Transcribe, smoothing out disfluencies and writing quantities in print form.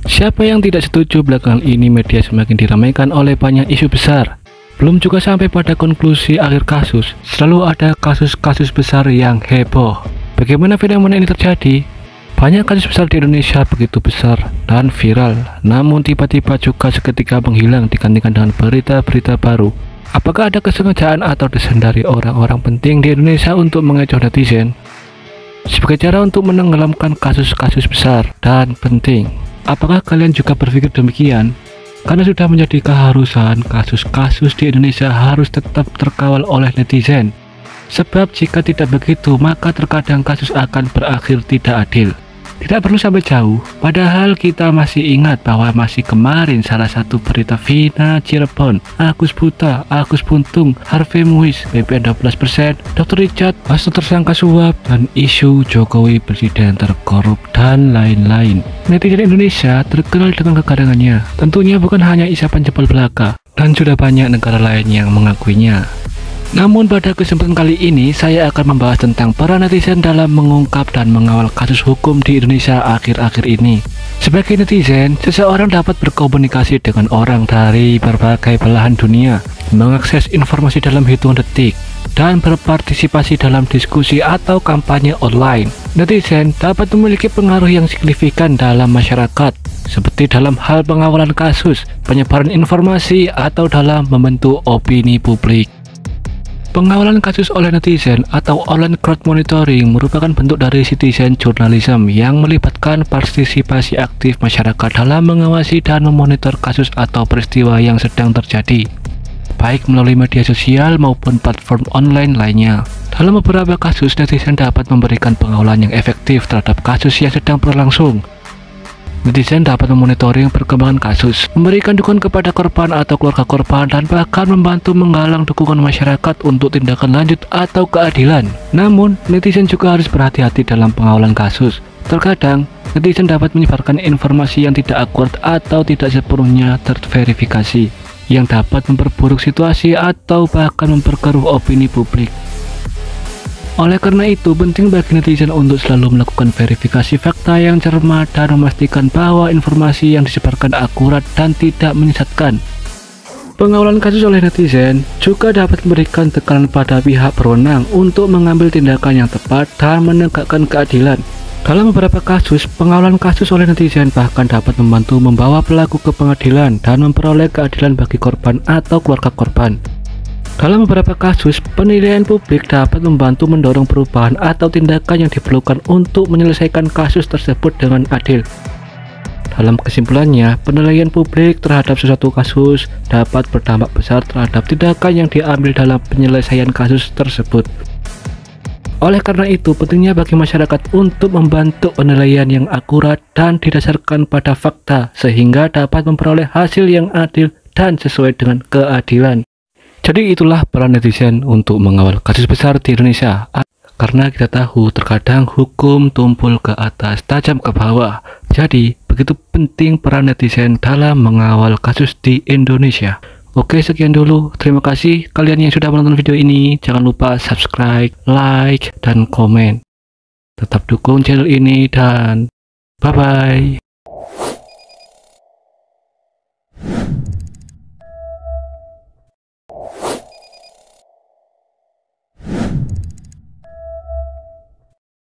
Siapa yang tidak setuju belakangan ini media semakin diramaikan oleh banyak isu besar? Belum juga sampai pada konklusi akhir kasus, selalu ada kasus-kasus besar yang heboh. Bagaimana fenomena ini terjadi? Banyak kasus besar di Indonesia begitu besar dan viral, namun tiba-tiba juga seketika menghilang digantikan dengan berita-berita baru. Apakah ada kesengajaan atau desain dari orang-orang penting di Indonesia untuk mengecoh netizen? Sebagai cara untuk menenggelamkan kasus-kasus besar dan penting. Apakah kalian juga berpikir demikian? Karena sudah menjadi keharusan, kasus-kasus di Indonesia harus tetap terkawal oleh netizen. Sebab jika tidak begitu, maka terkadang kasus akan berakhir tidak adil. Tidak perlu sampai jauh, padahal kita masih ingat bahwa masih kemarin salah satu berita Vina Cirebon, Agus Buta, Agus Buntung, Harvey Muiz, BPN 12%, Dr. Richard, Hasto tersangka suap, dan isu Jokowi presiden terkorup, dan lain-lain. Netizen Indonesia terkenal dengan kegadangannya, tentunya bukan hanya isapan jempol belaka, dan sudah banyak negara lain yang mengakuinya. Namun pada kesempatan kali ini saya akan membahas tentang para netizen dalam mengungkap dan mengawal kasus hukum di Indonesia akhir-akhir ini. Sebagai netizen, seseorang dapat berkomunikasi dengan orang dari berbagai belahan dunia, mengakses informasi dalam hitungan detik, dan berpartisipasi dalam diskusi atau kampanye online. Netizen dapat memiliki pengaruh yang signifikan dalam masyarakat, seperti dalam hal pengawalan kasus, penyebaran informasi, atau dalam membentuk opini publik. Pengawalan kasus oleh netizen atau online crowd monitoring merupakan bentuk dari citizen journalism yang melibatkan partisipasi aktif masyarakat dalam mengawasi dan memonitor kasus atau peristiwa yang sedang terjadi, baik melalui media sosial maupun platform online lainnya. Dalam beberapa kasus, netizen dapat memberikan pengawalan yang efektif terhadap kasus yang sedang berlangsung. Netizen dapat memonitoring perkembangan kasus, memberikan dukungan kepada korban atau keluarga korban, dan bahkan membantu menggalang dukungan masyarakat untuk tindakan lanjut atau keadilan. Namun, netizen juga harus berhati-hati dalam pengawalan kasus. Terkadang, netizen dapat menyebarkan informasi yang tidak akurat atau tidak sepenuhnya terverifikasi, yang dapat memperburuk situasi atau bahkan memperkeruh opini publik. Oleh karena itu, penting bagi netizen untuk selalu melakukan verifikasi fakta yang cermat dan memastikan bahwa informasi yang disebarkan akurat dan tidak menyesatkan. Pengawalan kasus oleh netizen juga dapat memberikan tekanan pada pihak berwenang untuk mengambil tindakan yang tepat dan menegakkan keadilan. Dalam beberapa kasus, pengawalan kasus oleh netizen bahkan dapat membantu membawa pelaku ke pengadilan dan memperoleh keadilan bagi korban atau keluarga korban. Dalam beberapa kasus, penilaian publik dapat membantu mendorong perubahan atau tindakan yang diperlukan untuk menyelesaikan kasus tersebut dengan adil. Dalam kesimpulannya, penilaian publik terhadap sesuatu kasus dapat berdampak besar terhadap tindakan yang diambil dalam penyelesaian kasus tersebut. Oleh karena itu, pentingnya bagi masyarakat untuk membantu penilaian yang akurat dan didasarkan pada fakta, sehingga dapat memperoleh hasil yang adil dan sesuai dengan keadilan. Jadi itulah peran netizen untuk mengawal kasus besar di Indonesia. Karena kita tahu terkadang hukum tumpul ke atas, tajam ke bawah. Jadi begitu penting peran netizen dalam mengawal kasus di Indonesia. Oke, sekian dulu. Terima kasih kalian yang sudah menonton video ini. Jangan lupa subscribe, like, dan komen. Tetap dukung channel ini dan bye-bye.